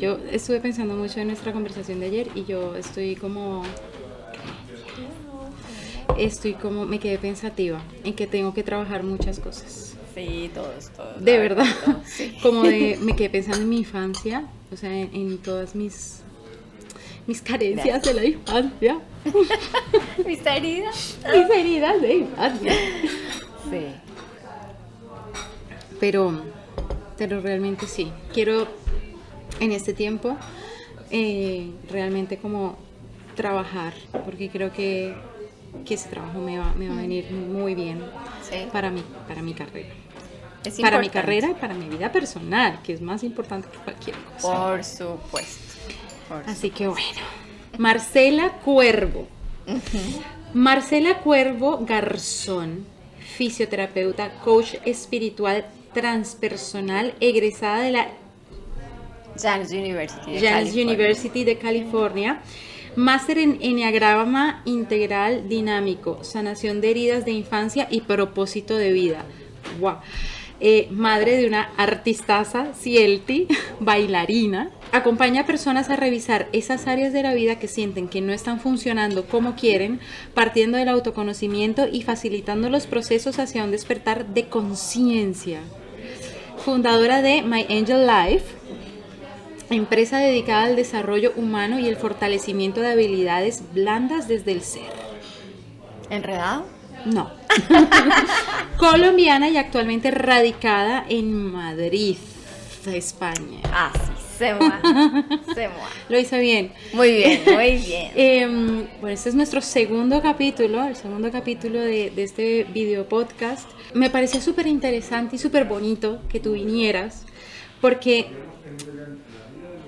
yo estuve pensando mucho en nuestra conversación de ayer y yo me quedé pensativa en que tengo que trabajar muchas cosas. Sí, todos. De verdad, todos, sí. me quedé pensando en mi infancia, o sea, en todas mis carencias de la infancia. ¿Mis heridas? Mis heridas de infancia. Sí. Pero realmente sí. Quiero en este tiempo realmente como trabajar, porque creo que ese trabajo me va a venir muy bien para mi carrera. Es para mi importante. carrera y para mi vida personal, que es más importante que cualquier cosa. Por supuesto. Así que bueno, Marcela Cuervo. Marcela Cuervo Garzón, fisioterapeuta, coach espiritual transpersonal, egresada de la Janes University de California. Máster en Enneagrama Integral Dinámico, sanación de heridas de infancia y propósito de vida. ¡Wow! Madre de una artistaza, Cielti, bailarina. Acompaña a personas a revisar esas áreas de la vida que sienten que no están funcionando como quieren, partiendo del autoconocimiento y facilitando los procesos hacia un despertar de conciencia. Fundadora de My Angel Life, empresa dedicada al desarrollo humano y el fortalecimiento de habilidades blandas desde el ser. ¿Enredado? No. Colombiana y actualmente radicada en Madrid, España. Ah, sí, se mueve. Lo hice bien. Muy bien. Bueno, este es nuestro segundo capítulo, el segundo capítulo de este video podcast. Me pareció súper interesante y súper bonito que tú vinieras, porque,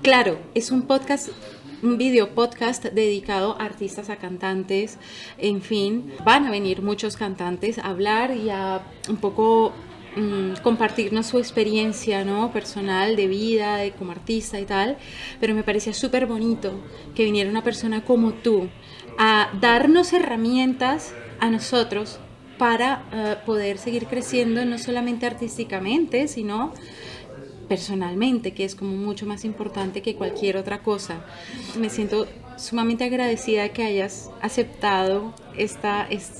claro, es un video podcast dedicado a artistas, a cantantes, en fin, van a venir muchos cantantes a hablar y a un poco compartirnos su experiencia, ¿no?, personal, de vida, como artista y tal, pero me parecía súper bonito que viniera una persona como tú a darnos herramientas a nosotros para poder seguir creciendo, no solamente artísticamente, sino personalmente, que es como mucho más importante que cualquier otra cosa. Me siento sumamente agradecida de que hayas aceptado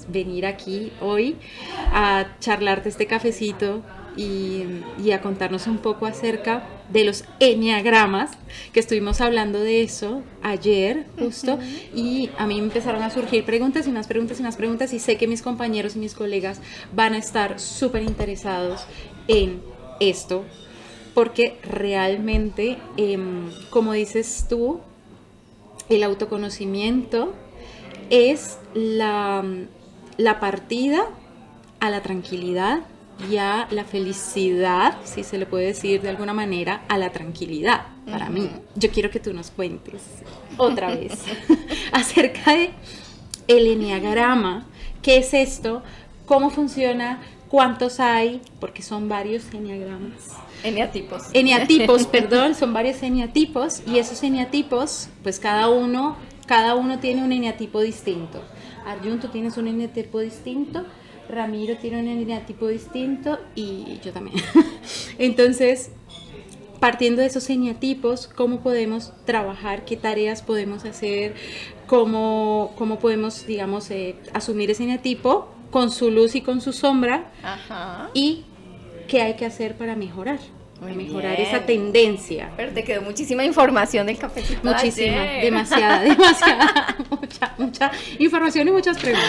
venir aquí hoy a charlarte este cafecito y a contarnos un poco acerca de los enneagramas, que estuvimos hablando de eso ayer justo, y a mí me empezaron a surgir preguntas y más preguntas, y sé que mis compañeros y mis colegas van a estar súper interesados en esto, porque realmente, como dices tú, el autoconocimiento es la partida a la tranquilidad y a la felicidad, si se le puede decir de alguna manera, a la tranquilidad para mí. Yo quiero que tú nos cuentes otra vez acerca de el enneagrama, qué es esto, cómo funciona, cuántos hay, porque son varios enneagramas. Eneatipos, perdón, son varios eneatipos, y esos eneatipos, pues cada uno tiene un eneatipo distinto. Arjun, tú tienes un eneatipo distinto, Ramiro tiene un eneatipo distinto y yo también. Entonces, partiendo de esos eneatipos, ¿cómo podemos trabajar? ¿Qué tareas podemos hacer? ¿Cómo podemos, digamos, asumir ese eneatipo con su luz y con su sombra? Ajá. Y ¿qué hay que hacer para mejorar? Para mejorar bien. Esa tendencia. Pero te quedó muchísima información del cafecito. Muchísima, demasiada. mucha información y muchas preguntas.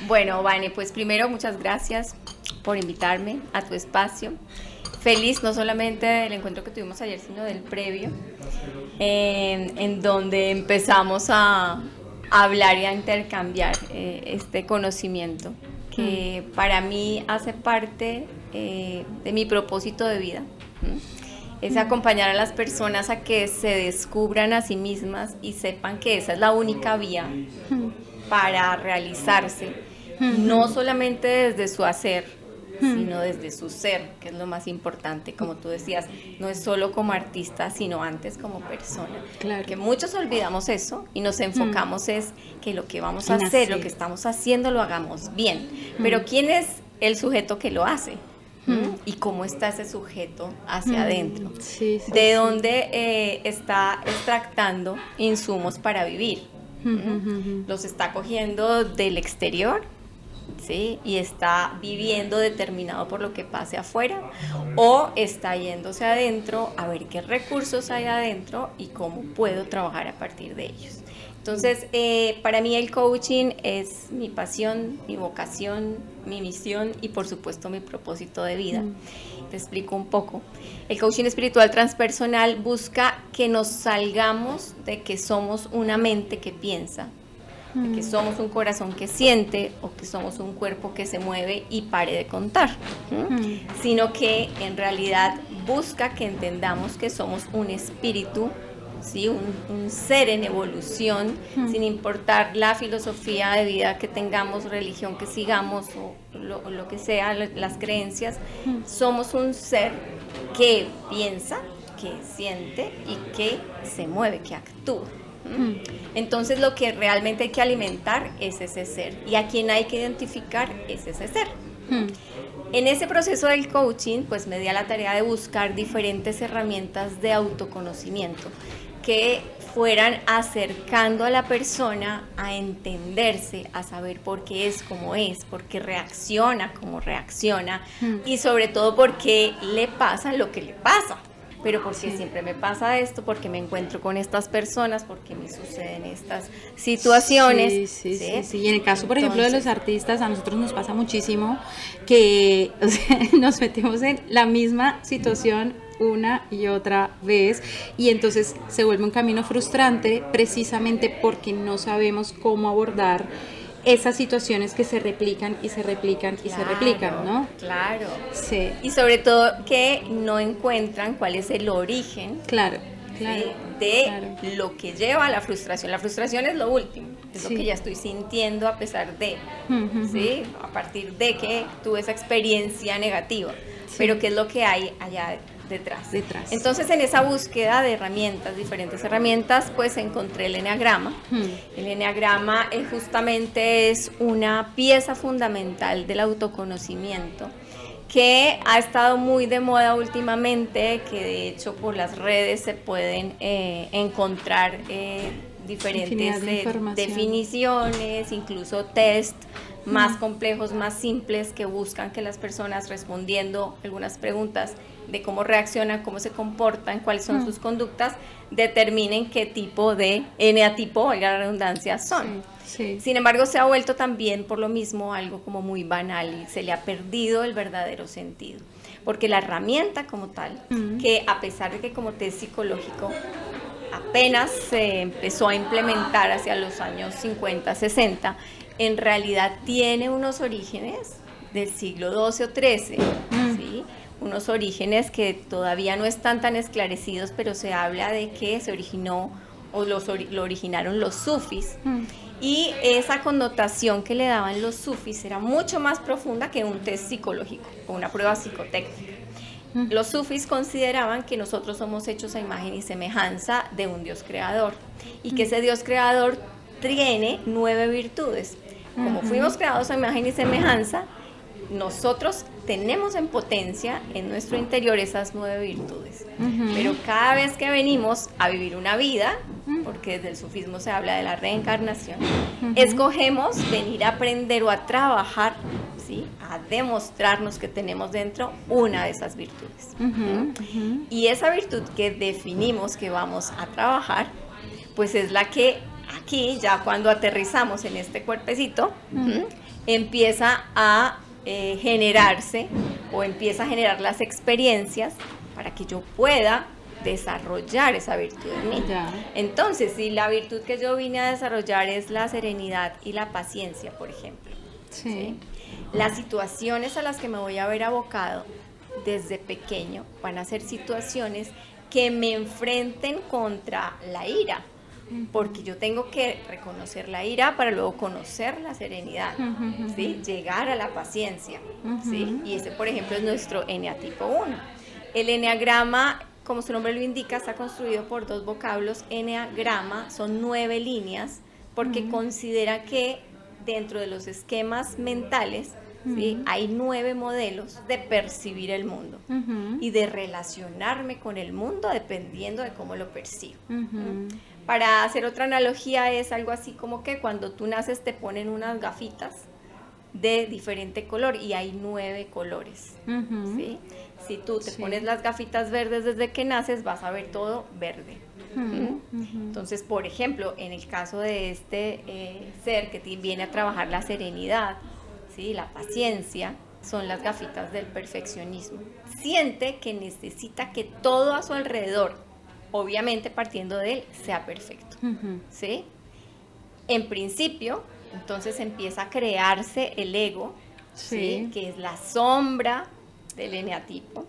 Bueno, Vane, pues primero muchas gracias por invitarme a tu espacio. Feliz no solamente del encuentro que tuvimos ayer, sino del previo, en donde empezamos a hablar y a intercambiar este conocimiento que para mí hace parte de mi propósito de vida. Es acompañar a las personas a que se descubran a sí mismas y sepan que esa es la única vía para realizarse, no solamente desde su hacer, sino desde su ser, que es lo más importante. Como tú decías, no es solo como artista, sino antes como persona. Claro. Que muchos olvidamos eso y nos enfocamos es que lo que vamos a hacer, lo que estamos haciendo, lo hagamos bien. Pero ¿quién es el sujeto que lo hace? y cómo está ese sujeto hacia adentro, Sí, de dónde está extractando insumos para vivir. Los está cogiendo del exterior, ¿sí? Y está viviendo determinado por lo que pase afuera, o está yéndose adentro a ver qué recursos hay adentro y cómo puedo trabajar a partir de ellos. Entonces, para mí el coaching es mi pasión, mi vocación, mi misión y por supuesto mi propósito de vida. Te explico un poco. El coaching espiritual transpersonal busca que nos salgamos de que somos una mente que piensa, de que somos un corazón que siente o que somos un cuerpo que se mueve y pare de contar, sino que en realidad busca que entendamos que somos un espíritu, ¿sí? un ser en evolución, sin importar la filosofía de vida que tengamos, religión que sigamos o lo que sea, las creencias. Somos un ser que piensa, que siente y que se mueve, que actúa. Entonces lo que realmente hay que alimentar es ese ser, y a quien hay que identificar es ese ser. En ese proceso del coaching, pues me di a la tarea de buscar diferentes herramientas de autoconocimiento que fueran acercando a la persona a entenderse, a saber por qué es como es, por qué reacciona como reacciona, y sobre todo por qué le pasa lo que le pasa. Pero porque siempre me pasa esto, porque me encuentro con estas personas, porque me suceden estas situaciones. Sí. Y en el caso, por ejemplo, de los artistas, a nosotros nos pasa muchísimo que, o sea, nos metemos en la misma situación una y otra vez, y entonces se vuelve un camino frustrante precisamente porque no sabemos cómo abordar esas situaciones que se replican y se replican y se replican, ¿no? Claro. Sí. Y sobre todo que no encuentran cuál es el origen. Claro. De lo que lleva a la frustración. La frustración es lo último, es lo que ya estoy sintiendo a pesar de, ¿sí? A partir de que tuve esa experiencia negativa, pero ¿qué es lo que hay allá detrás? Entonces, en esa búsqueda de herramientas, diferentes herramientas, pues encontré el eneagrama. El eneagrama justamente es una pieza fundamental del autoconocimiento, que ha estado muy de moda últimamente, que de hecho por las redes se pueden encontrar diferentes definiciones, incluso test más complejos, más simples, que buscan que las personas, respondiendo algunas preguntas de cómo reaccionan, cómo se comportan, cuáles son sus conductas, determinen qué tipo de eneatipo, valga la redundancia, son. Sí. Sin embargo, se ha vuelto también por lo mismo algo como muy banal y se le ha perdido el verdadero sentido. Porque la herramienta como tal, que a pesar de que como test psicológico apenas se empezó a implementar hacia los años 50, 60, en realidad tiene unos orígenes del siglo XII o XIII, ¿sí? Unos orígenes que todavía no están tan esclarecidos, pero se habla de que se originó o lo originaron los sufis. Y esa connotación que le daban los sufis era mucho más profunda que un test psicológico o una prueba psicotécnica. Los sufis consideraban que nosotros somos hechos a imagen y semejanza de un Dios creador, y que ese Dios creador tiene 9 virtudes. Como fuimos creados a imagen y semejanza, nosotros tenemos en potencia en nuestro interior esas 9 virtudes. Pero cada vez que venimos a vivir una vida, porque desde el sufismo se habla de la reencarnación, escogemos venir a aprender o a trabajar, ¿sí? A demostrarnos que tenemos dentro una de esas virtudes. Y esa virtud que definimos que vamos a trabajar, pues es la que aquí, ya cuando aterrizamos en este cuerpecito, empieza a generarse, o empieza a generar las experiencias para que yo pueda desarrollar esa virtud en mí. Entonces, si la virtud que yo vine a desarrollar es la serenidad y la paciencia, por ejemplo, ¿sí? Las situaciones a las que me voy a ver abocado desde pequeño van a ser situaciones que me enfrenten contra la ira, porque yo tengo que reconocer la ira para luego conocer la serenidad, ¿sí? Llegar a la paciencia, ¿sí? Y ese, por ejemplo, es nuestro eneatipo 1. El eneagrama, como su nombre lo indica, está construido por 2 vocablos. Eneagrama son 9 líneas, porque considera que dentro de los esquemas mentales ¿sí? Hay 9 modelos de percibir el mundo y de relacionarme con el mundo dependiendo de cómo lo percibo. Para hacer otra analogía es algo así como que cuando tú naces te ponen unas gafitas de diferente color y hay 9 colores, ¿sí? Si tú te pones las gafitas verdes desde que naces, vas a ver todo verde. Entonces, por ejemplo, en el caso de este ser que viene a trabajar la serenidad, ¿sí? La paciencia, son las gafitas del perfeccionismo. Siente que necesita que todo a su alrededor, obviamente partiendo de él, sea perfecto, ¿sí? En principio, entonces empieza a crearse el ego, ¿sí? Que es la sombra del eneatipo,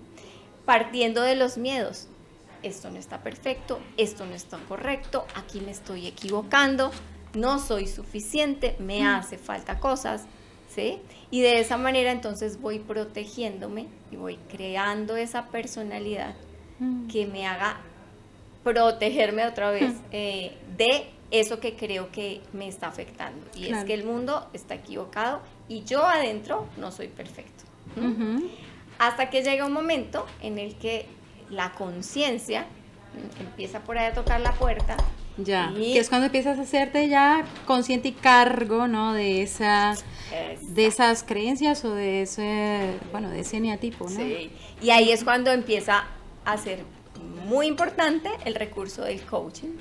partiendo de los miedos. Esto no está perfecto, esto no está correcto, aquí me estoy equivocando, no soy suficiente, me hace falta cosas, ¿sí? Y de esa manera entonces voy protegiéndome y voy creando esa personalidad que me haga protegerme otra vez de eso que creo que me está afectando. Y es que el mundo está equivocado y yo adentro no soy perfecto. Hasta que llega un momento en el que la conciencia empieza por ahí a tocar la puerta. Ya, que es cuando empiezas a hacerte ya consciente y cargo, ¿no? De esas creencias o de ese eneatipo, ¿no? Sí, y ahí es cuando empieza a ser muy importante el recurso del coaching,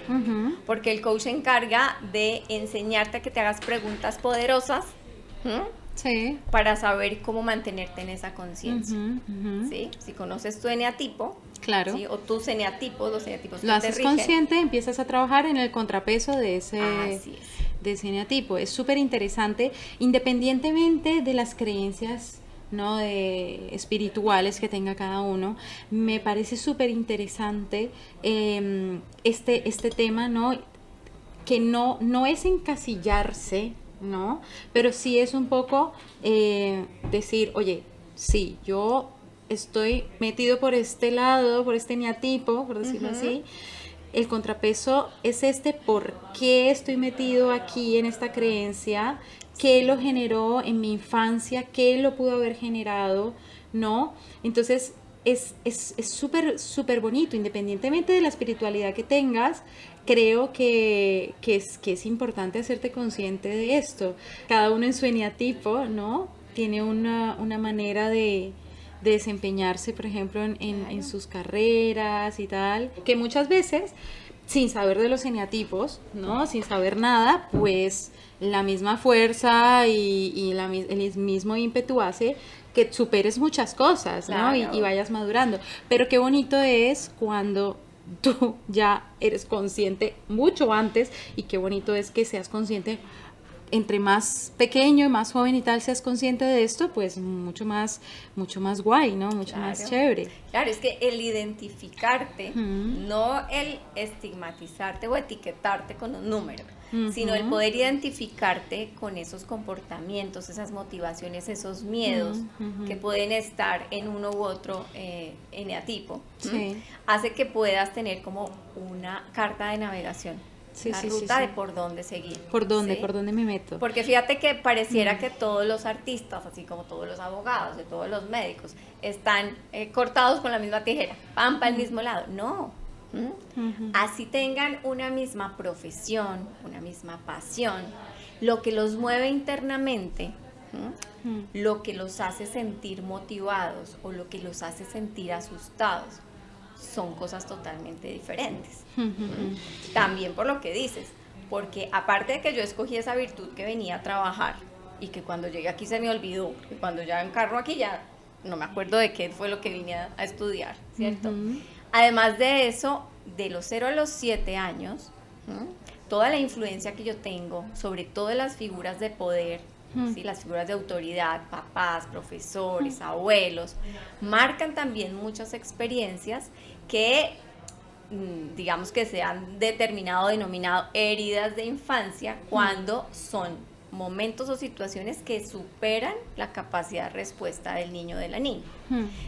porque el coach se encarga de enseñarte a que te hagas preguntas poderosas, sí, para saber cómo mantenerte en esa conciencia. ¿Sí? Si conoces tu eneatipo, claro, ¿sí? O tus eneatipos, los eneatipos que lo te haces rigen, consciente, empiezas a trabajar en el contrapeso de ese eneatipo. Es súper interesante, independientemente de las creencias, ¿no? Espirituales que tenga cada uno. Me parece súper interesante este tema, ¿no? Que no es encasillarse, ¿no? Pero sí es un poco decir, oye, sí, yo estoy metido por este lado, por este eneatipo, por decirlo así. El contrapeso es ¿por qué estoy metido aquí en esta creencia? ¿Qué lo generó en mi infancia? ¿Qué lo pudo haber generado? ¿No? Entonces es súper, súper bonito, independientemente de la espiritualidad que tengas. Creo que es importante hacerte consciente de esto. Cada uno en su eneatipo, ¿no? Tiene una manera de desempeñarse, por ejemplo, en sus carreras y tal, que muchas veces, sin saber de los eneatipos, ¿no? Sin saber nada, pues la misma fuerza y el mismo ímpetu hace que superes muchas cosas, ¿no? Claro. Y vayas madurando. Pero qué bonito es cuando tú ya eres consciente mucho antes, y qué bonito es que seas consciente entre más pequeño y más joven y tal seas consciente de esto, pues mucho más guay, ¿no? Mucho más chévere. Claro, es que el identificarte, no el estigmatizarte o etiquetarte con un número, sino el poder identificarte con esos comportamientos, esas motivaciones, esos miedos que pueden estar en uno u otro eneatipo, hace que puedas tener como una carta de navegación. La ruta de por dónde seguir. ¿Por dónde me meto? Porque fíjate que pareciera que todos los artistas, así como todos los abogados, de todos los médicos, están cortados con la misma tijera, van para el mismo lado. No. Así tengan una misma profesión, una misma pasión, lo que los mueve internamente, lo que los hace sentir motivados o lo que los hace sentir asustados, son cosas totalmente diferentes. También por lo que dices, porque aparte de que yo escogí esa virtud que venía a trabajar y que cuando llegué aquí se me olvidó, que cuando ya encarno aquí ya no me acuerdo de qué fue lo que vine a estudiar, ¿cierto? Además de eso, de los 0 a los 7 años, toda la influencia que yo tengo sobre todas las figuras de poder, ¿sí? Las figuras de autoridad, papás, profesores, abuelos, marcan también muchas experiencias que, digamos que se han denominado heridas de infancia, cuando son momentos o situaciones que superan la capacidad de respuesta del niño o de la niña.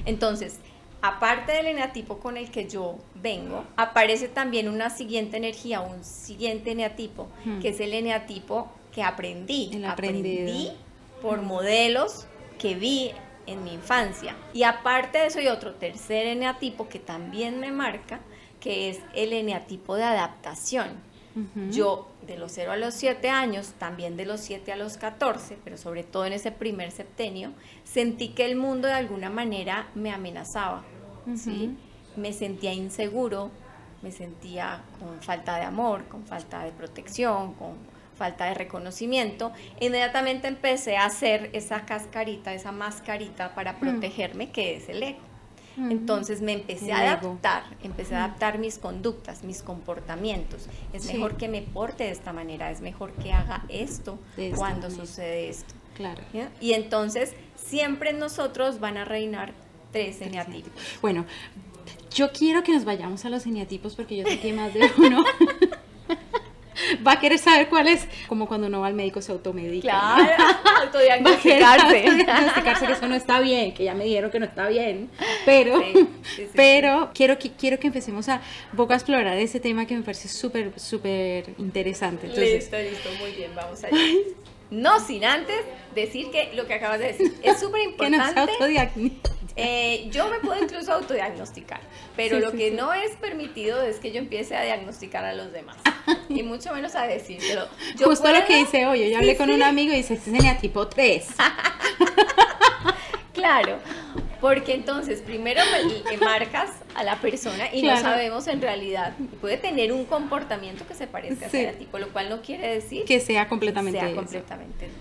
Entonces, aparte del eneatipo con el que yo vengo, aparece también una siguiente energía, un siguiente eneatipo, que es el eneatipo que aprendí por modelos que vi en mi infancia. Y aparte de eso hay otro tercer eneatipo que también me marca, que es el eneatipo de adaptación. Yo de los 0 a los 7 años, también de los 7 a los 14, pero sobre todo en ese primer septenio, sentí que el mundo de alguna manera me amenazaba, ¿sí? Me sentía inseguro, me sentía con falta de amor, con falta de protección, con falta de reconocimiento. Inmediatamente empecé a hacer esa cascarita, esa mascarita para protegerme, que es el ego. Entonces me empecé a adaptar mis conductas, mis comportamientos. Es mejor que me porte de esta manera, es mejor que haga esto cuando sucede esto. Claro. ¿Ya? Y entonces siempre en nosotros van a reinar 3 eneatipos. Bueno, yo quiero que nos vayamos a los eneatipos porque yo sé que hay más de uno. Va a querer saber cuál es, como cuando uno va al médico se automedica. Claro, autodiagnosticarse. Autodiagnosticarse, que eso no está bien, que ya me dijeron que no está bien, pero, Quiero que empecemos a poco a explorar ese tema que me parece súper interesante. Entonces, Listo, muy bien, vamos allá. No sin antes decir que lo que acabas de decir es súper importante. Que no se autodiagnostica. Yo me puedo incluso autodiagnosticar, pero lo que no es permitido es que yo empiece a diagnosticar a los demás, y mucho menos a decírselo. Justo lo que dice hoy, yo hablé con un amigo y dice, este es eneatipo 3. Claro, porque entonces primero le marcas a la persona y no sabemos en realidad, puede tener un comportamiento que se parezca a ese eneatipo, lo cual no quiere decir que sea completamente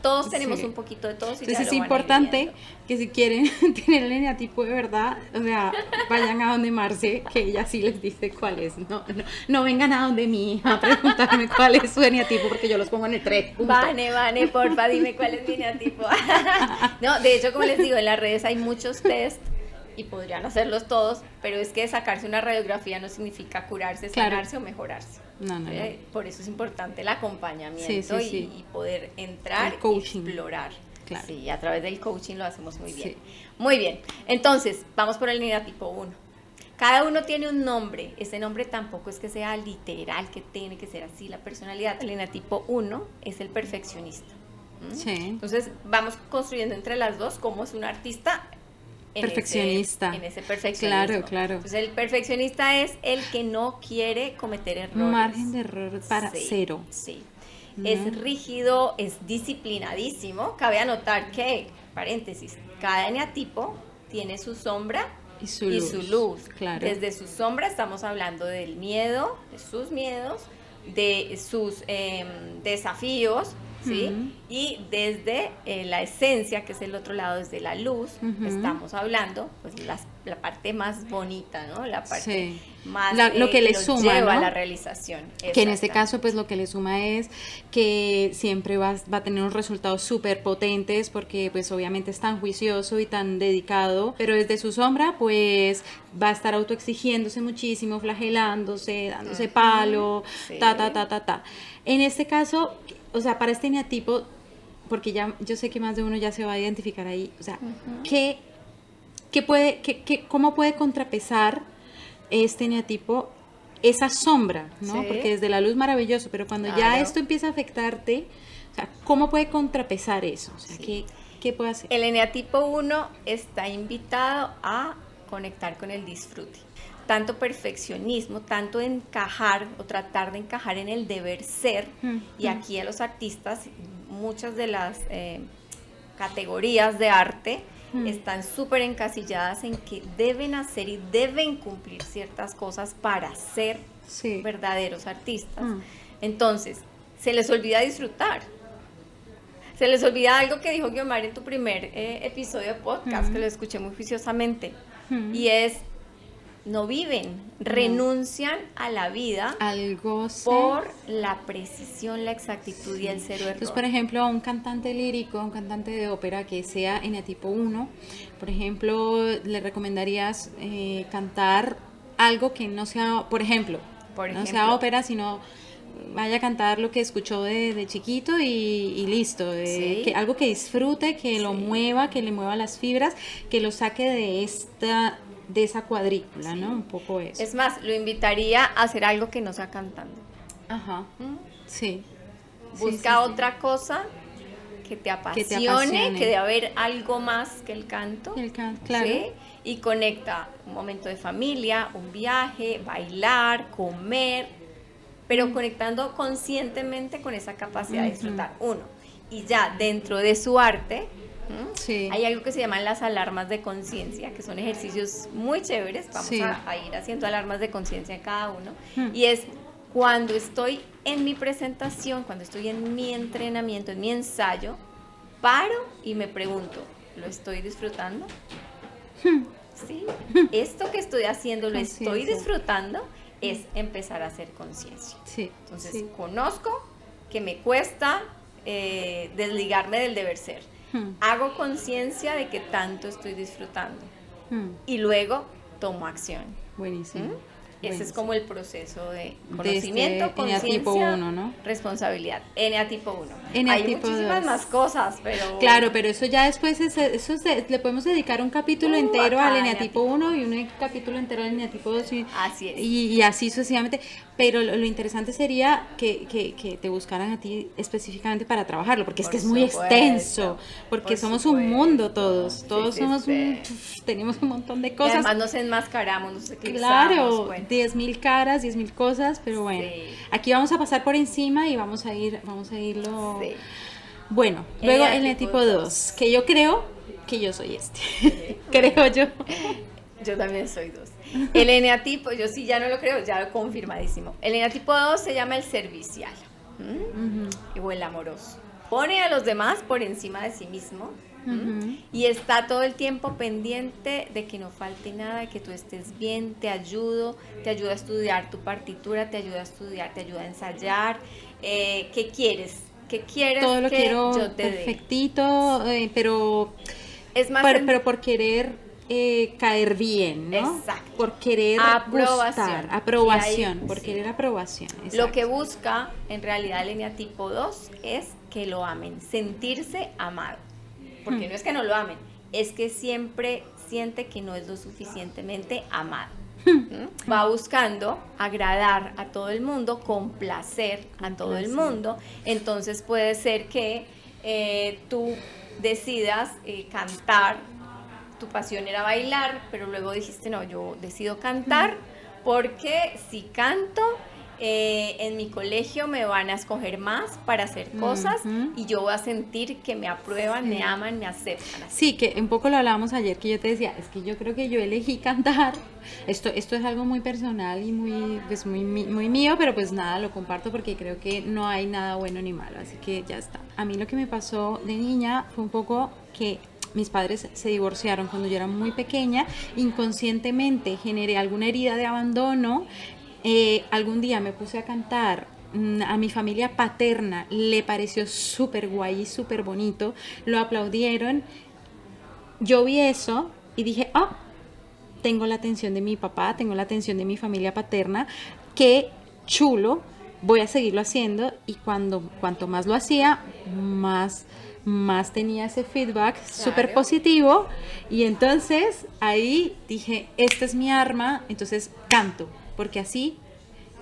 Todos tenemos un poquito de todos. Y entonces es importante que si quieren tener el eneatipo de verdad, o sea, vayan a donde Marce, que ella sí les dice cuál es. No vengan a donde mi hija a preguntarme cuál es su eneatipo, porque yo los pongo en el 3. Vane, porfa, dime cuál es mi eneatipo. No, de hecho, como les digo, en las redes hay muchos test y podrían hacerlos todos, pero es que sacarse una radiografía no significa curarse, sanarse o mejorarse. No. Por eso es importante el acompañamiento y poder entrar y explorar. Claro. Sí, a través del coaching lo hacemos muy bien. Muy bien, entonces vamos por el eneatipo 1. Cada uno tiene un nombre, ese nombre tampoco es que sea literal, que tiene que ser así la personalidad. El eneatipo 1 es el perfeccionista. Sí. Entonces vamos construyendo entre las dos cómo es un artista perfeccionista. En ese perfeccionismo. Claro. Entonces el perfeccionista es el que no quiere cometer errores. Margen de error para 0. Sí. Es rígido, es disciplinadísimo. Cabe anotar que, paréntesis, cada eneatipo tiene su sombra y su luz. Claro. Desde su sombra estamos hablando del miedo, de sus miedos, de sus desafíos, ¿sí? Y desde la esencia, que es el otro lado, desde la luz, estamos hablando, pues la parte más bonita, ¿no? La parte más lo que le suma, lleva ¿no? a la realización. Que en este caso, pues lo que le suma es que siempre va a tener unos resultados súper potentes, porque pues obviamente es tan juicioso y tan dedicado, pero desde su sombra, pues va a estar autoexigiéndose muchísimo, flagelándose, dándose palo, ta. En este caso, o sea, para este eneatipo, porque ya yo sé que más de uno ya se va a identificar ahí, o sea, ¿cómo puede contrapesar este eneatipo esa sombra, ¿no? Sí. Porque desde la luz maravilloso, pero cuando ya esto empieza a afectarte, o sea, ¿cómo puede contrapesar eso? O sea, ¿qué puede hacer? El eneatipo 1 está invitado a conectar con el disfrute. Tanto perfeccionismo, tanto encajar o tratar de encajar en el deber ser, y aquí a los artistas, muchas de las categorías de arte están súper encasilladas en que deben hacer y deben cumplir ciertas cosas para ser verdaderos artistas. Entonces, se les olvida disfrutar. Se les olvida algo que dijo Guiomar en tu primer episodio de podcast, que lo escuché muy juiciosamente, y es: no viven, renuncian a la vida al goce por la precisión, la exactitud y el cero error. Entonces, por ejemplo, a un cantante lírico, a un cantante de ópera que sea eneatipo 1, por ejemplo, le recomendarías cantar algo que no sea, por ejemplo, no sea ópera, sino vaya a cantar lo que escuchó de chiquito y listo, algo que disfrute, que lo mueva, que le mueva las fibras, que lo saque de esa cuadrícula, ¿no? Un poco eso. Es más, lo invitaría a hacer algo que no sea cantando. Ajá. Sí. Busca otra cosa que te apasione, que debe haber algo más que el canto. Claro. ¿Sí? Y conecta un momento de familia, un viaje, bailar, comer, pero conectando conscientemente con esa capacidad de disfrutar, uno. Y ya dentro de su arte, sí, hay algo que se llaman las alarmas de conciencia, que son ejercicios muy chéveres. Vamos sí, a ir haciendo alarmas de conciencia en cada uno. Y es cuando estoy en mi presentación, cuando estoy en mi entrenamiento, en mi ensayo, paro y me pregunto, ¿lo estoy disfrutando? ¿Sí? Esto que estoy haciendo, ¿lo estoy disfrutando? Es empezar a hacer conciencia. Sí, entonces, sí, conozco que me cuesta desligarme del deber ser. Hago conciencia de que tanto estoy disfrutando. Y luego tomo acción. Buenísimo. Ese es como el proceso de conocimiento, conciencia, ¿no? Responsabilidad. NA tipo 1. Hay tipo muchísimas 2. más cosas, pero... Claro, pero eso ya después, le podemos dedicar un capítulo entero al NA tipo 1 y un capítulo entero al NA tipo 2. Así es. Y así sucesivamente. Pero lo interesante sería que te buscaran a ti específicamente para trabajarlo, porque es que es muy extenso, porque somos un mundo todos somos tenemos un montón de cosas. Y además nos enmascaramos, nos eclipsamos. Claro, 10.000 caras, 10.000 cosas, pero bueno, aquí vamos a pasar por encima y vamos a irlo. Sí. Bueno, luego el tipo 2, que yo creo que yo soy creo yo. Yo también soy 2. El eneatipo, yo sí ya no lo creo, ya lo confirmadísimo. El eneatipo 2 se llama el servicial, o el amoroso. Pone a los demás por encima de sí mismo. Y está todo el tiempo pendiente de que no falte nada, de que tú estés bien, te ayuda a estudiar tu partitura, te ayuda a ensayar. ¿Qué quieres? ¿Qué quieres? Todo lo que quiero yo te perfectito, pero es más pero por querer caer bien, ¿no? Exacto. Por querer aprobación, por querer aprobación. Exacto. Lo que busca en realidad el eneatipo 2 es que lo amen, sentirse amado. Porque no es que no lo amen, es que siempre siente que no es lo suficientemente amado. Va buscando agradar a todo el mundo, complacer a todo el mundo. Entonces puede ser que tú decidas cantar, tu pasión era bailar, pero luego dijiste, no, yo decido cantar porque si canto, en mi colegio me van a escoger más para hacer cosas y yo voy a sentir que me aprueban, me aman, me aceptan. Sí, que un poco lo hablábamos ayer, que yo te decía, es que yo creo que yo elegí cantar. Esto es algo muy personal y muy mío, pero pues nada, lo comparto porque creo que no hay nada bueno ni malo, así que ya está. A mí lo que me pasó de niña fue un poco que mis padres se divorciaron cuando yo era muy pequeña, inconscientemente generé alguna herida de abandono. Algún día me puse a cantar, a mi familia paterna le pareció súper guay y súper bonito, lo aplaudieron, yo vi eso y dije, tengo la atención de mi papá, tengo la atención de mi familia paterna, qué chulo, voy a seguirlo haciendo, y cuanto más lo hacía, más tenía ese feedback súper positivo, y entonces ahí dije, esta es mi arma, entonces canto, porque así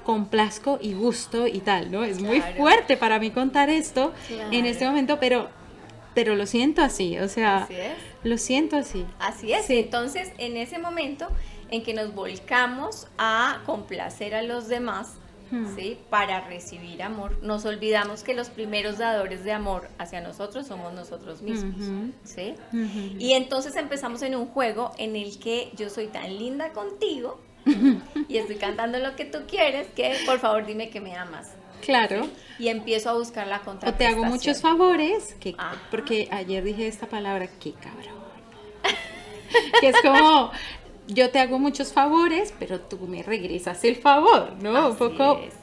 complazco y gusto y tal, ¿no? Es muy fuerte para mí contar esto en este momento, pero lo siento así, o sea, así es. Lo siento así. Así es, sí. Entonces en ese momento en que nos volcamos a complacer a los demás, ¿sí? Para recibir amor, nos olvidamos que los primeros dadores de amor hacia nosotros somos nosotros mismos, ¿sí? Y entonces empezamos en un juego en el que yo soy tan linda contigo y estoy cantando lo que tú quieres, que por favor dime que me amas. Claro. ¿Sí? Y empiezo a buscar la contraprestación. O te hago muchos favores, porque ayer dije esta palabra, qué cabrón. Que es como, yo te hago muchos favores, pero tú me regresas el favor, ¿no? Así un poco es.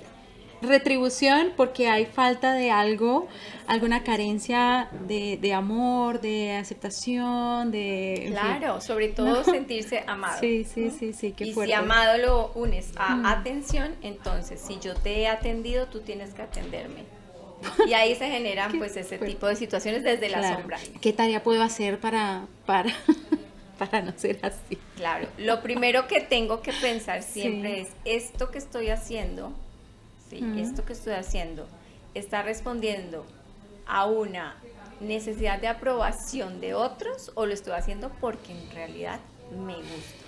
Retribución porque hay falta de algo, alguna carencia de amor, de aceptación, Claro, sobre todo sentirse amado. Sí, qué y fuerte. Si amado lo unes a atención, entonces si yo te he atendido, tú tienes que atenderme. Y ahí se generan pues ese tipo de situaciones desde la sombra. ¿Qué tarea puedo hacer para no ser así? Claro, lo primero que tengo que pensar siempre es, esto que estoy haciendo, esto que estoy haciendo, está respondiendo a una necesidad de aprobación de otros o lo estoy haciendo porque en realidad me gusta?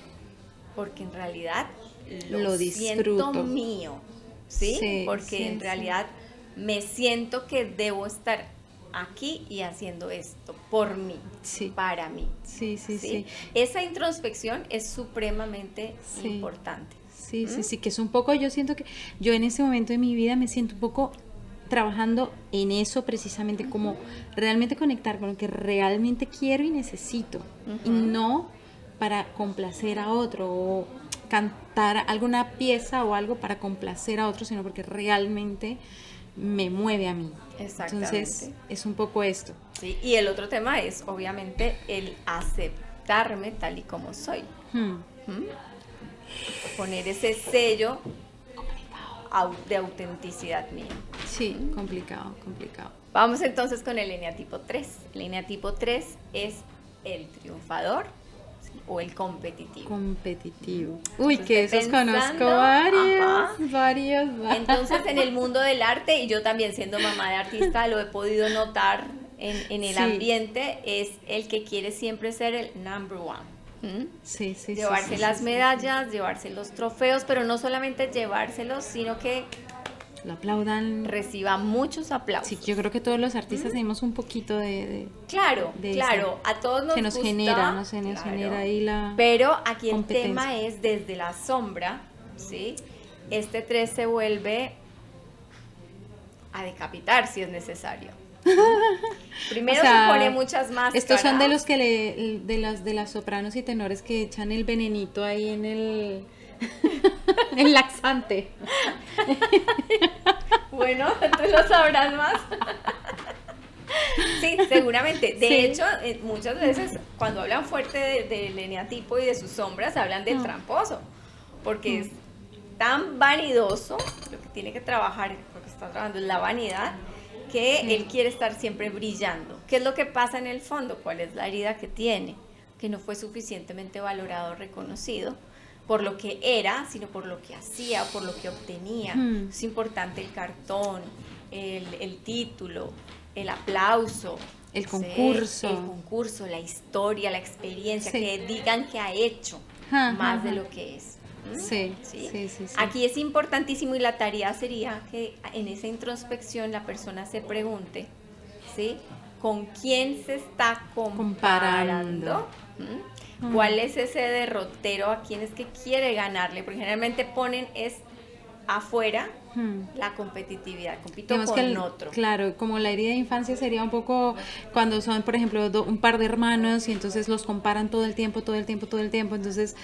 Porque en realidad lo disfruto. siento mío, ¿sí? Sí, porque sí, en realidad me siento que debo estar aquí y haciendo esto por mí, Sí. para mí. Sí, sí, ¿sí? sí. Esa introspección es supremamente Sí. importante. Sí, sí, sí, que es un poco, yo siento que yo en ese momento de mi vida me siento un poco trabajando en eso precisamente, como realmente conectar con lo que realmente quiero y necesito, y no para complacer a otro o cantar alguna pieza o algo para complacer a otro, sino porque realmente me mueve a mí. Exactamente. Entonces es un poco esto. Sí, y el otro tema es obviamente el aceptarme tal y como soy. Poner ese sello de autenticidad mía. Sí, complicado, complicado. Vamos entonces con el eneatipo 3. El eneatipo 3 es el triunfador, ¿sí? O el competitivo. Competitivo. Uy, Entonces, que esos pensando, conozco ajá. varios. Entonces, en el mundo del arte, y yo también siendo mamá de artista lo he podido notar en el Sí. ambiente, es el que quiere siempre ser el number one. Sí, sí, Llevarse sí, las sí, medallas, llevarse los trofeos, pero no solamente llevárselos, sino que lo aplaudan. reciba muchos aplausos. Sí, yo creo que todos los artistas tenemos un poquito Claro, de claro, a todos nos se nos gusta, genera, no sé, nos claro, genera ahí la pero aquí el competencia. tema es desde la sombra, ¿sí? Este 3 se vuelve a decapitar si es necesario. Primero O sea, se pone muchas máscaras. Estos son de los que de las sopranos y tenores que echan el venenito ahí en el el laxante. Bueno, tú lo sabrás más. Sí, seguramente. De Sí. hecho, muchas veces cuando hablan fuerte del eneatipo y de sus sombras, hablan del tramposo, porque es tan vanidoso, lo que tiene que trabajar, lo que está trabajando es la vanidad, que él quiere estar siempre brillando. ¿Qué es lo que pasa en el fondo? ¿Cuál es la herida que tiene? Que no fue suficientemente valorado o reconocido por lo que era, sino por lo que hacía o por lo que obtenía. Es importante el cartón, el título, el aplauso, El concurso. el concurso, la historia, la experiencia, Sí. que digan que ha hecho más de lo que es. Sí, ¿Sí? sí, sí, sí. Aquí es importantísimo y la tarea sería que en esa introspección la persona se pregunte, ¿sí? ¿Con quién se está comparando? ¿Cuál es ese derrotero? ¿A quién es que quiere ganarle? Porque generalmente ponen es afuera la competitividad, compito Digamos con que otro. Claro, como la herida de infancia sería un poco cuando son, por ejemplo, un par de hermanos y entonces los comparan todo el tiempo, entonces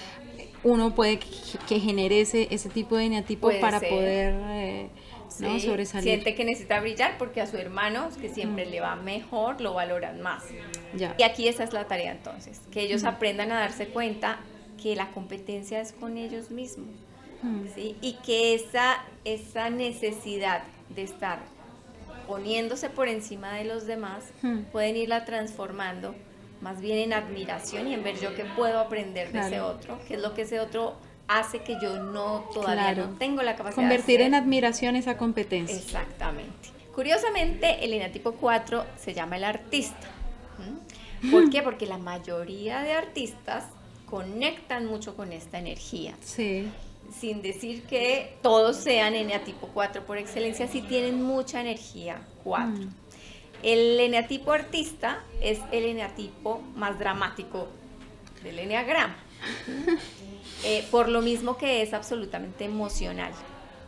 uno puede que genere ese tipo de eneatipo Puede para ser. poder ¿no? Sí, sobresalir. siente que necesita brillar porque a su hermano, que siempre le va mejor, lo valoran más. Ya. Y aquí esa es la tarea entonces, que ellos aprendan a darse cuenta que la competencia es con ellos mismos, ¿sí? Y que esa necesidad de estar poniéndose por encima de los demás, pueden irla transformando más bien en admiración y en ver yo qué puedo aprender de ese otro, qué es lo que ese otro hace que yo todavía no tengo la capacidad convertir de hacer. en admiración esa competencia. Exactamente. Curiosamente, el eneatipo 4 se llama el artista. ¿Por qué? Porque la mayoría de artistas conectan mucho con esta energía. Sí. Sin decir que todos sean eneatipo 4 por excelencia, sí tienen mucha energía 4. El eneatipo artista es el eneatipo más dramático del eneagrama. Por lo mismo que es absolutamente emocional.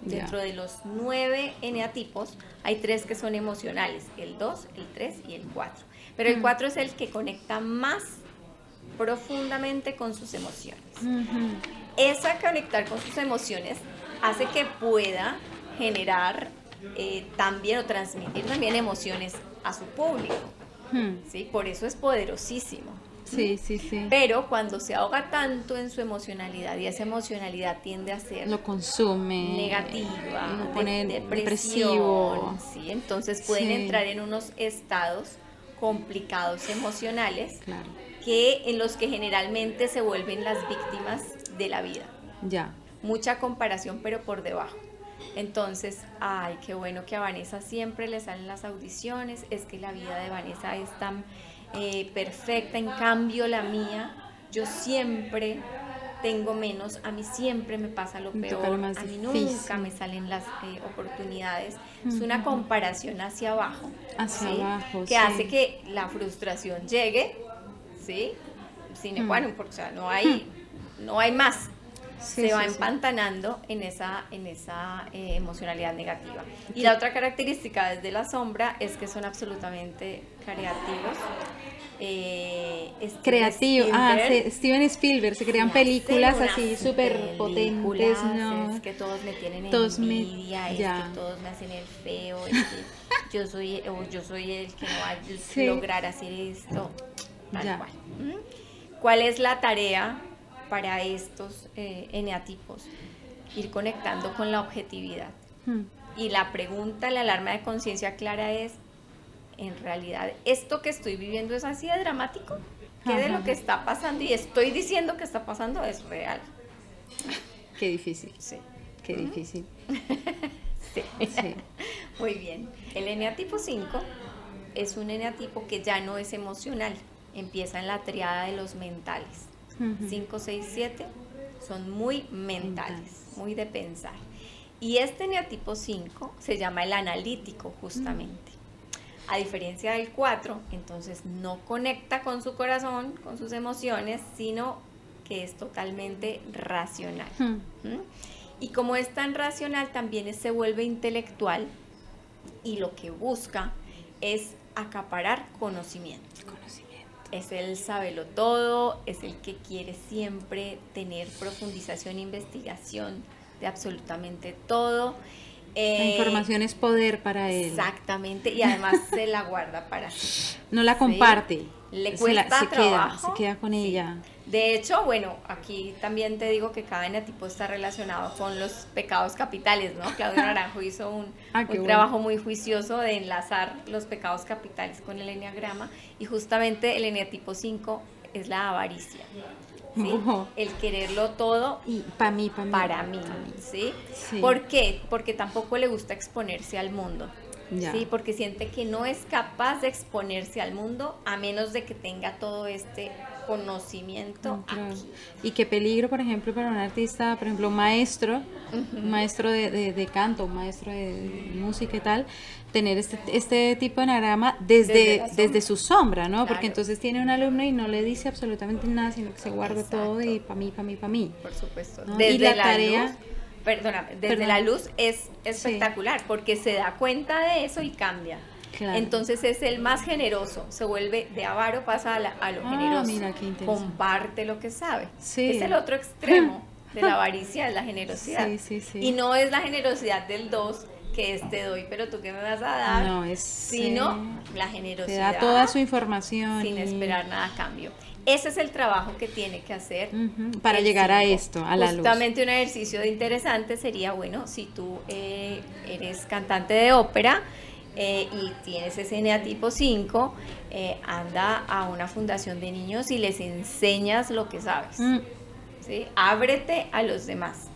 Dentro de los 9 eneatipos hay 3 que son emocionales, el 2, el 3 y el 4. Pero el 4 es el que conecta más profundamente con sus emociones. Esa conectar con sus emociones hace que pueda generar también o transmitir también emociones a su público. ¿Sí? Por eso es poderosísimo. Sí, sí, sí. Pero cuando se ahoga tanto en su emocionalidad y esa emocionalidad tiende a ser lo consume, negativa, lo pone depresivo, ¿sí? Entonces pueden Sí. entrar en unos estados complicados emocionales, Claro. en los que generalmente se vuelven las víctimas de la vida. Ya. Mucha comparación, pero por debajo. Entonces, ay, qué bueno que a Vanessa siempre le salen las audiciones, es que la vida de Vanessa es tan perfecta, en cambio la mía, yo siempre tengo menos, a mí siempre me pasa lo Me toca peor, lo más a mí difícil. nunca me salen las oportunidades, es una comparación hacia abajo, Hacia ¿sí? abajo, Que sí. hace que la frustración llegue, ¿sí? Sine qua non, porque o sea, no hay más. Sí, Se va sí, sí. empantanando en esa emocionalidad negativa. Y la otra característica desde la sombra es que son absolutamente creativos. Creativo, Steven Spielberg, se crean películas así súper potentes, ¿no? Es que todos me tienen Todos envidia, ya. es que todos me hacen el feo, es que yo soy el que no va a Sí. lograr hacer esto, tal Ya. cual. ¿Cuál es la tarea para estos eneatipos? Ir conectando con la objetividad. Y la pregunta, la alarma de conciencia clara es, en realidad, ¿esto que estoy viviendo es así de dramático? ¿Qué de lo que está pasando y estoy diciendo que está pasando es real? Qué difícil. Sí. Qué difícil. Sí. Sí. Muy bien. El eneatipo 5 es un eneatipo que ya no es emocional. Empieza en la triada de los mentales. 5, 6, 7 son muy mentales, muy de pensar. Y este eneatipo 5 se llama el analítico, justamente. A diferencia del 4, entonces no conecta con su corazón, con sus emociones, sino que es totalmente racional. Y como es tan racional, también se vuelve intelectual y lo que busca es acaparar conocimiento. Es el sabelo todo, es el que quiere siempre tener profundización e investigación de absolutamente todo. La información es poder para él. Exactamente, y además se la guarda para sí. No la comparte. Le cuesta trabajo. Se queda con ella. De hecho, bueno, aquí también te digo que cada eneatipo está relacionado con los pecados capitales, ¿no? Claudio Naranjo hizo un trabajo muy juicioso de enlazar los pecados capitales con el eneagrama, y justamente el eneatipo 5 es la avaricia. ¿Sí? El quererlo todo y para mí. ¿sí? ¿Por qué? Porque tampoco le gusta exponerse al mundo. Ya. Sí, porque siente que no es capaz de exponerse al mundo a menos de que tenga todo este conocimiento aquí. Y qué peligro, por ejemplo, para un artista, por ejemplo, un maestro de canto, un maestro de música y tal, tener este tipo de enagrama desde su sombra, ¿no? Claro. Porque entonces tiene un alumno y no le dice absolutamente nada, sino que se guarda todo y para mí. Por supuesto. ¿No? Desde y la tarea... Luz, desde la luz es espectacular, porque se da cuenta de eso y cambia. Claro. Entonces es el más generoso, se vuelve de avaro, pasa a lo generoso. Mira, qué interesante. Comparte lo que sabe. Sí. Es el otro extremo de la avaricia, es la generosidad. Sí. Y no es la generosidad del 2, que es te doy, pero tú qué me vas a dar, no, sino la generosidad. Te da toda su información. Sin esperar nada a cambio. Ese es el trabajo que tiene que hacer para llegar a esto, a la luz. Justamente un ejercicio interesante sería, bueno, si tú eres cantante de ópera y tienes ese eneatipo 5, anda a una fundación de niños y les enseñas lo que sabes. ¿Sí? Ábrete a los demás.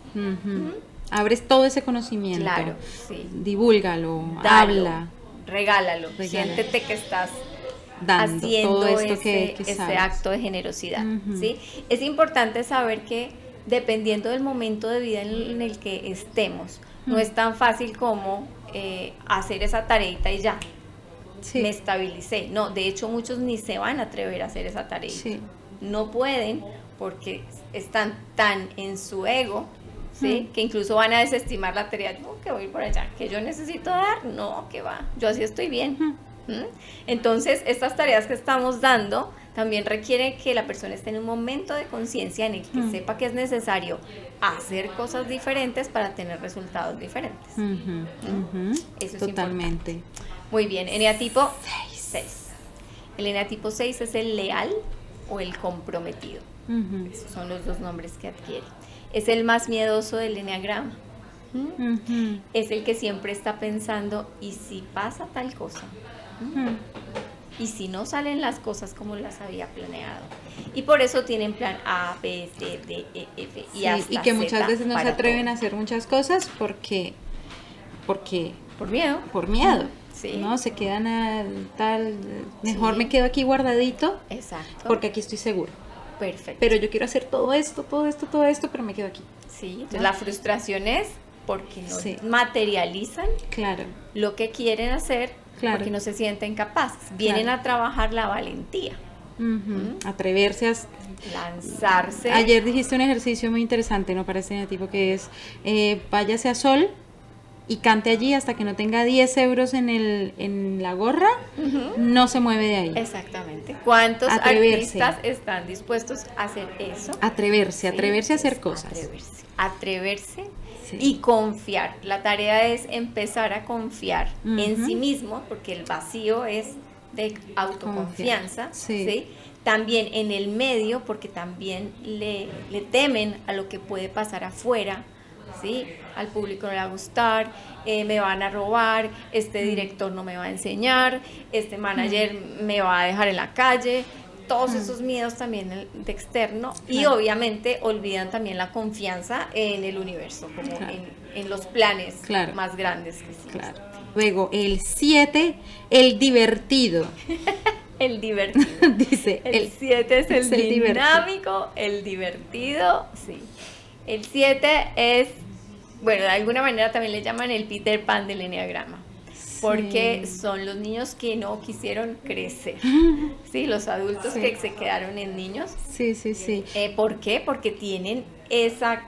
Abres todo ese conocimiento. Claro, sí. Divúlgalo, habla. Regálalo. Siéntete que estás dando haciendo todo esto ese acto de generosidad. ¿Sí? Es importante saber que dependiendo del momento de vida en el que estemos, no es tan fácil como hacer esa tareita y ya. Me estabilicé. No, de hecho muchos ni se van a atrever a hacer esa tareita. No pueden porque están tan en su ego, ¿sí? Que incluso van a desestimar la tarea. No, que voy por allá, que yo necesito dar. No, que va, yo así estoy bien. Entonces, estas tareas que estamos dando también requieren que la persona esté en un momento de conciencia en el que sepa que es necesario hacer cosas diferentes para tener resultados diferentes. Eso es totalmente importante. Muy bien, eneatipo 6. El eneatipo 6 es el leal o el comprometido. Esos son los dos nombres que adquiere. Es el más miedoso del eneagrama. Es el que siempre está pensando, ¿y si pasa tal cosa? Y si no salen las cosas como las había planeado. Y por eso tienen plan A, B, C, D, E, F y hasta y que muchas Z veces no se atreven todo. a hacer muchas cosas porque porque Por miedo. por miedo, Sí. ¿no? Se quedan tal, mejor Sí. me quedo aquí guardadito Exacto. porque aquí estoy seguro. Perfecto. Pero yo quiero hacer todo esto, pero me quedo aquí. Sí, entonces ¿no? la frustración es porque no Sí. materializan Claro, lo que quieren hacer, Claro. porque no se sienten capaces. Vienen Claro. a trabajar la valentía, atreverse a... lanzarse. Ayer dijiste un ejercicio muy interesante, ¿no? Para este tipo que es, váyase a Sol y cante allí hasta que no tenga 10 euros en la gorra, no se mueve de ahí. Exactamente. ¿Cuántos Atreverse. artistas están dispuestos a hacer eso? Atreverse Sí, a hacer es cosas. Atreverse Sí. y confiar. La tarea es empezar a confiar en Ujú. sí mismo, porque el vacío es de autoconfianza, Sí. ¿sí? También en el medio, porque también le temen a lo que puede pasar afuera, ¿sí? Al público no le va a gustar, me van a robar, este director no me va a enseñar, este manager me va a dejar en la calle. Todos esos miedos también de externo y Claro. obviamente olvidan también la confianza en el universo, como Claro. en los planes Claro. más grandes que sí. Claro. Luego, el 7, el divertido. El divertido. Dice, El 7 es el divertido. dinámico, el divertido, sí. El 7 es, bueno, de alguna manera también le llaman el Peter Pan del enneagrama, porque son los niños que no quisieron crecer, sí, los adultos Sí. que se quedaron en niños. Sí, sí, sí. ¿Por qué? Porque tienen esa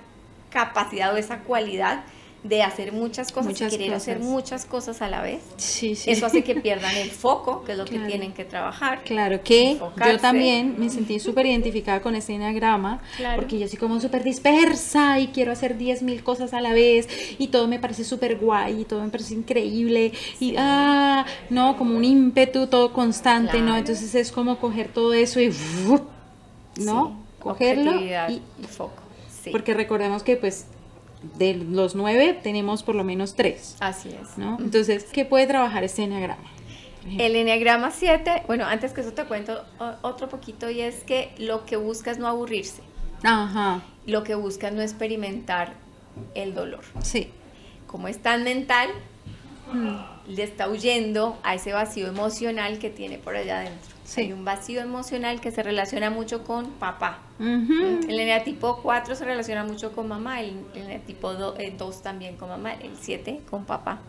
capacidad o esa cualidad de hacer muchas cosas Muchas y querer cosas. hacer muchas cosas a la vez. Sí, sí. Eso hace que pierdan el foco, que es lo que Claro. tienen que trabajar. Claro que Enfocarse. yo también me sentí súper identificada con este enneagrama, Claro. porque yo soy como súper dispersa y quiero hacer 10.000 cosas a la vez y todo me parece súper guay y todo me parece increíble y no, como un ímpetu todo constante, ¿no? Claro. Entonces es como coger todo eso y ¡uf! ¿no? Sí, Cogerlo objetividad y foco. Sí. porque recordemos que pues de los 9 tenemos por lo menos 3, Así es. ¿no? Entonces, ¿qué puede trabajar este enneagrama? El enneagrama 7, bueno, antes que eso te cuento otro poquito, y es que lo que busca es no aburrirse, Ajá, lo que busca es no experimentar el dolor. sí. Como es tan mental, le está huyendo a ese vacío emocional que tiene por allá adentro. Sí. Hay un vacío emocional que se relaciona mucho con papá. Ujú. El eneatipo 4 se relaciona mucho con mamá, el eneatipo 2 también con mamá, el 7 con papá.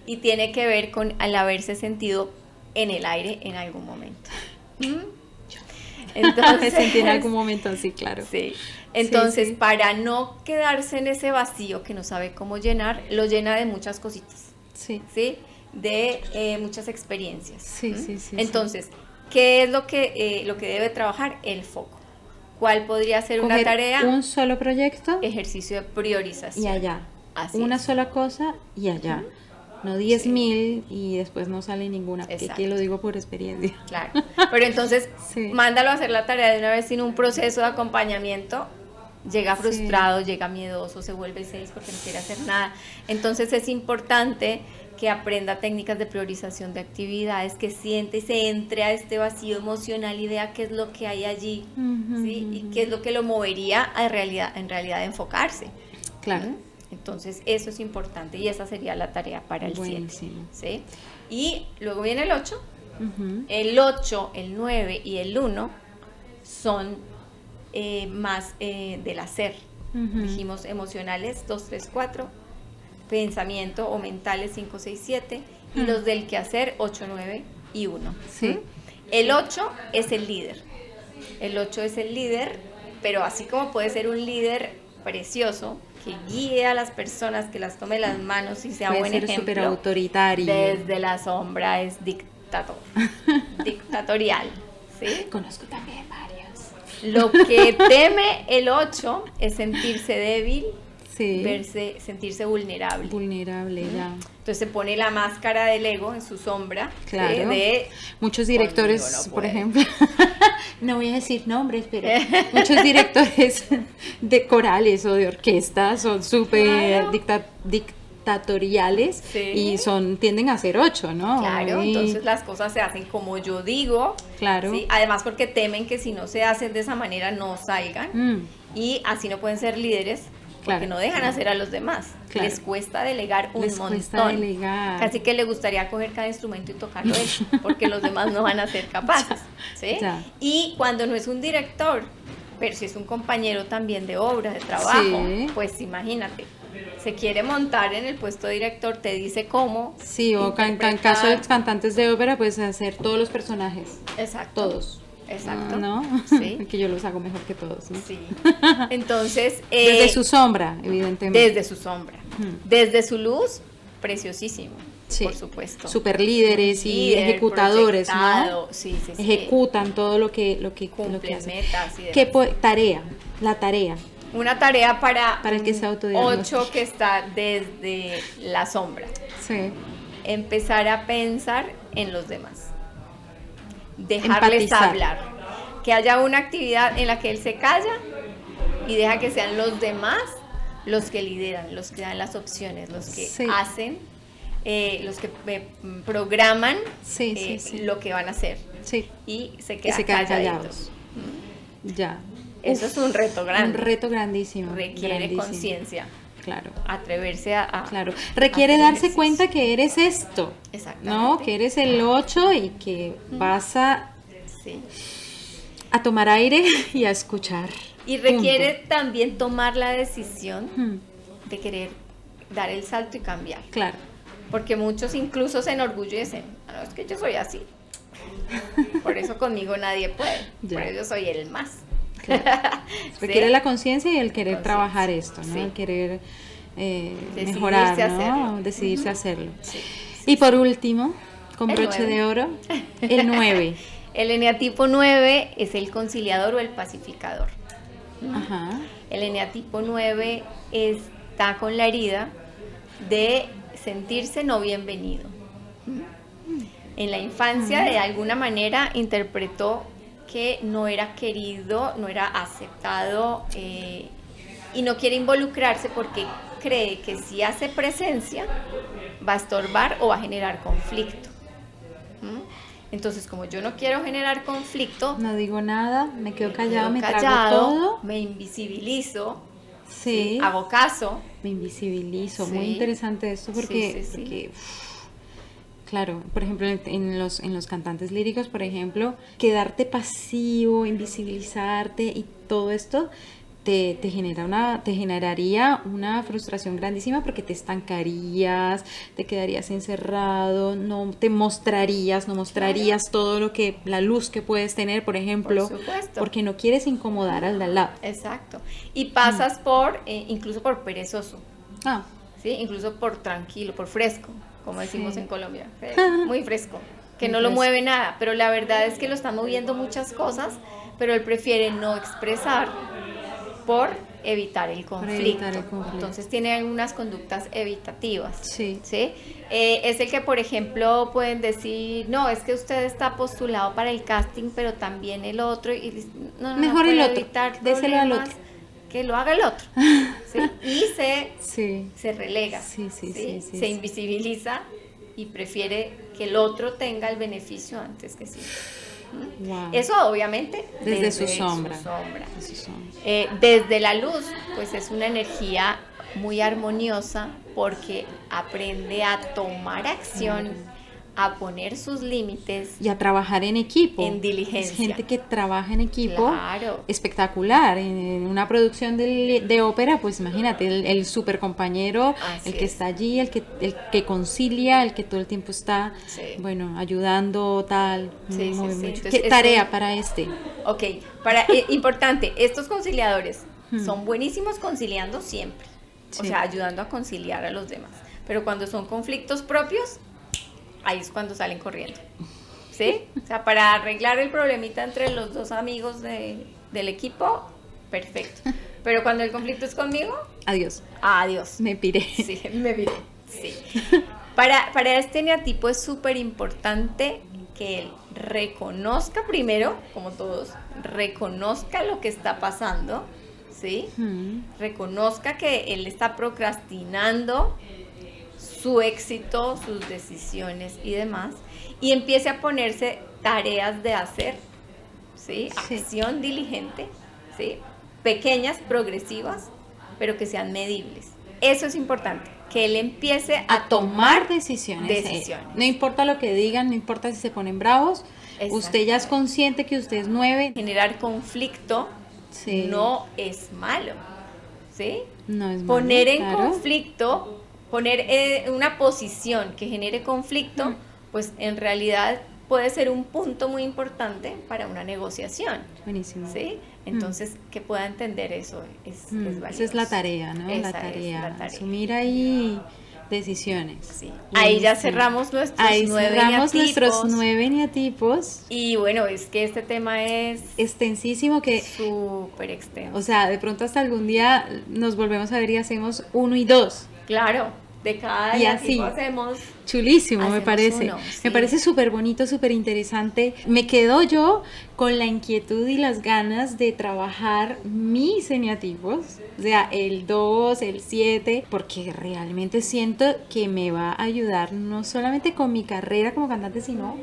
Y tiene que ver con el haberse sentido en el aire en algún momento. Entonces, Me sentí en algún momento así, claro. Sí. Entonces, sí. para no quedarse en ese vacío que no sabe cómo llenar, lo llena de muchas cositas, Sí, ¿sí? De muchas experiencias. Sí, sí, sí, Entonces, ¿qué es lo que debe trabajar? El foco. ¿Cuál podría ser una coger tarea? un solo proyecto Ejercicio de priorización. y allá. Así Una es. sola cosa y allá. No 10.000 y después no sale ninguna, porque aquí Exacto. lo digo por experiencia. Claro. Pero entonces, Sí. mándalo a hacer la tarea de una vez sin un proceso de acompañamiento. Llega frustrado, llega miedoso, se vuelve 6 porque no quiere hacer nada. Entonces es importante que aprenda técnicas de priorización de actividades, que siente y se entre a este vacío emocional y vea qué es lo que hay allí, ¿sí? Y qué es lo que lo movería en realidad a enfocarse. Claro. Entonces eso es importante y esa sería la tarea para el 7. Buenísimo. ¿Sí? Y luego viene el 8. Ujú. El 8, el 9 y el 1 son más del hacer. Ujú. Dijimos emocionales 2, 3, 4, pensamiento o mentales 5, 6, 7 y los del quehacer 8, 9 y 1. Sí. El 8 es el líder. El 8 es el líder, pero así como puede ser un líder precioso que guíe a las personas, que las tome las manos y sea Puede buen ser ejemplo. súper autoritario. Desde la sombra es dictador, dictatorial, ¿sí? Conozco también varios. Lo que teme el 8 es sentirse débil, Sí. sentirse vulnerable. Vulnerable, ya. Entonces se pone la máscara del ego en su sombra, Claro. de Muchos directores, Conmigo no por puede. ejemplo, no voy a decir nombres, pero muchos directores de corales o de orquestas son súper Claro. dictatoriales Sí. y tienden a ser 8, ¿no? Claro, Y- entonces las cosas se hacen como yo digo. Claro. ¿sí? Además porque temen que si no se hacen de esa manera no salgan. Mm, Y así no pueden ser líderes, porque no dejan hacer a los demás. Claro. Les cuesta delegar un montón. Cuesta delegar. Casi que le gustaría coger cada instrumento y tocarlo él, porque los demás no van a ser capaces. ¿Sí? Y cuando no es un director, pero si es un compañero también de obra, de trabajo, pues imagínate, se quiere montar en el puesto de director, te dice cómo. Sí, o en caso de cantantes de ópera, pues hacer todos los personajes. Exacto. Todos. Exacto. ¿No? Sí. Que yo los hago mejor que todos, ¿no? Sí. Entonces... desde su sombra, evidentemente. Desde su sombra. Desde su luz, preciosísimo. Sí. Por supuesto. Super líderes y ejecutadores, ¿no? Sí. Ejecutan todo lo que hacen. Metas y demás. ¿Qué tarea? La tarea. Una tarea para el que se autodiagnostica. 8 que está desde la sombra. Sí. Empezar a pensar en los demás. Dejarles hablar, que haya una actividad en la que él se calla y deja que sean los demás los que lideran, los que dan las opciones, los que hacen, los que programan lo que van a hacer y se quedan callados. Ya. Eso es un reto grande. Un reto grandísimo. Requiere conciencia. Claro. Atreverse a claro. Requiere darse cuenta que eres esto. Exactamente. ¿No? Que eres el 8 y que vas a tomar aire y a escuchar. Y requiere también tomar la decisión de querer dar el salto y cambiar. Claro. Porque muchos incluso se enorgullecen. No, es que yo soy así. Por eso conmigo nadie puede. Por eso yo soy el más. Claro. Requiere la conciencia y el querer trabajar esto, ¿no? El querer mejorar, ¿no? Decidirse a hacerlo. Y por último, con broche de oro, el 9. El eneatipo 9 es el conciliador o el pacificador. Ajá. El eneatipo 9 está con la herida de sentirse no bienvenido. En la infancia, de alguna manera, interpretó que no era querido, no era aceptado y no quiere involucrarse porque cree que si hace presencia va a estorbar o va a generar conflicto. Entonces, como yo no quiero generar conflicto, no digo nada, me quedo callado, me trago todo, me invisibilizo, sí, hago caso, me invisibilizo. Muy interesante esto porque claro, por ejemplo, en los cantantes líricos, por ejemplo, quedarte pasivo, invisibilizarte y todo esto te generaría una frustración grandísima porque te estancarías, te quedarías encerrado, no mostrarías todo la luz que puedes tener, por ejemplo, por supuesto, porque no quieres incomodar al de al lado. Exacto. Y pasas incluso por perezoso. ¿Sí? Incluso por tranquilo, por fresco, como decimos en Colombia. Muy fresco, que no lo mueve nada, pero la verdad es que lo están moviendo muchas cosas, pero él prefiere no expresar por evitar el conflicto. Entonces tiene algunas conductas evitativas. Sí. Es el que, por ejemplo, pueden decir, no, es que usted está postulado para el casting, pero también el otro, y mejor el otro, déselo al otro. Que lo haga el otro. Y se relega, se invisibiliza y prefiere que el otro tenga el beneficio antes que sí. Wow. Eso obviamente desde su sombra. Desde la luz, pues es una energía muy armoniosa porque aprende a tomar acción, a poner sus límites y a trabajar en equipo, en diligencia. Es gente que trabaja en equipo, claro, espectacular. En una producción de ópera, pues imagínate, el super compañero, que está allí, el que concilia, el que todo el tiempo está, ayudando, tal. Entonces, ¿qué tarea para este? Ok, importante, estos conciliadores son buenísimos conciliando siempre, o sea, ayudando a conciliar a los demás, pero cuando son conflictos propios, ahí es cuando salen corriendo, ¿sí? O sea, para arreglar el problemita entre los dos amigos del equipo, perfecto. Pero cuando el conflicto es conmigo... Adiós. Me piré. Sí, me piré, sí. Para este eneatipo es súper importante que él reconozca primero, como todos, reconozca lo que está pasando, ¿sí? Reconozca que él está procrastinando su éxito, sus decisiones y demás, y empiece a ponerse tareas de hacer, ¿sí? Acción diligente, ¿sí? Pequeñas, progresivas, pero que sean medibles. Eso es importante, que él empiece a tomar decisiones. No importa lo que digan, no importa si se ponen bravos, usted ya es consciente que usted es 9. Generar conflicto no es malo, ¿sí? No es malo, poner en conflicto, poner una posición que genere conflicto, pues en realidad puede ser un punto muy importante para una negociación. Buenísimo. ¿Sí? Entonces, que pueda entender eso es valioso. Esa es la tarea, ¿no? La tarea. Asumir ahí decisiones. Sí. Ahí ya cerramos nuestros 9 eneatipos. Y bueno, es que este tema es extensísimo, que súper extenso. O sea, de pronto hasta algún día nos volvemos a ver y hacemos 1 y 2. Claro. De cada y así hacemos. Chulísimo, me parece. Me parece súper bonito, súper interesante. Me quedo yo con la inquietud y las ganas de trabajar mis eneatipos, o sea, el 2, el 7, porque realmente siento que me va a ayudar no solamente con mi carrera como cantante, sino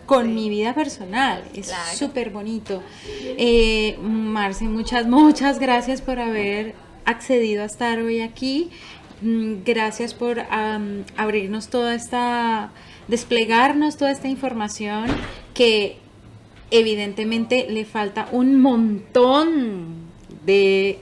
con mi vida personal. Es súper bonito. Marce, muchas gracias por haber accedido a estar hoy aquí. Gracias por abrirnos desplegarnos toda esta información que evidentemente le falta un montón de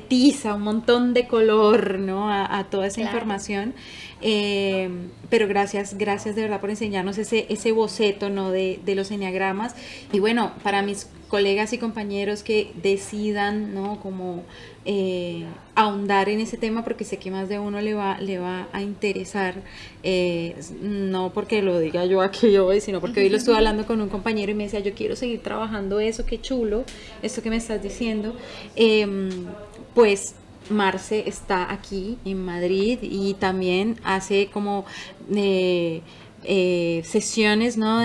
tiza, un montón de color, ¿no? a toda esa información. Pero gracias de verdad por enseñarnos ese boceto, ¿no? de los eneagramas. Y bueno, para mis colegas y compañeros que decidan, ¿no? como ahondar en ese tema, porque sé que más de uno le va a interesar, no porque lo diga yo aquí hoy, sino porque hoy lo estuve hablando con un compañero y me decía, yo quiero seguir trabajando eso, qué chulo, esto que me estás diciendo. Pues Marce está aquí en Madrid y también hace como sesiones, ¿no?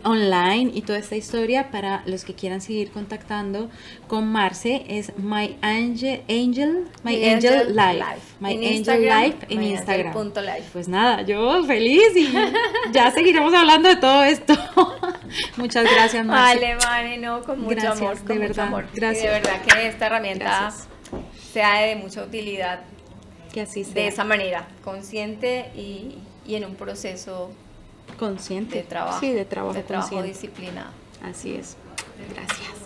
online y toda esta historia. Para los que quieran seguir contactando con Marce, es My Angel Life en Instagram. Pues nada, yo feliz y ya seguiremos hablando de todo esto. Muchas gracias, Marce. Vale, no, con mucho amor, con de mucho verdad, amor. gracias. Y de verdad que esta herramienta sea de mucha utilidad, que así sea. De esa manera, consciente y en un proceso consciente de trabajo, de trabajo disciplinado. Así es. Gracias.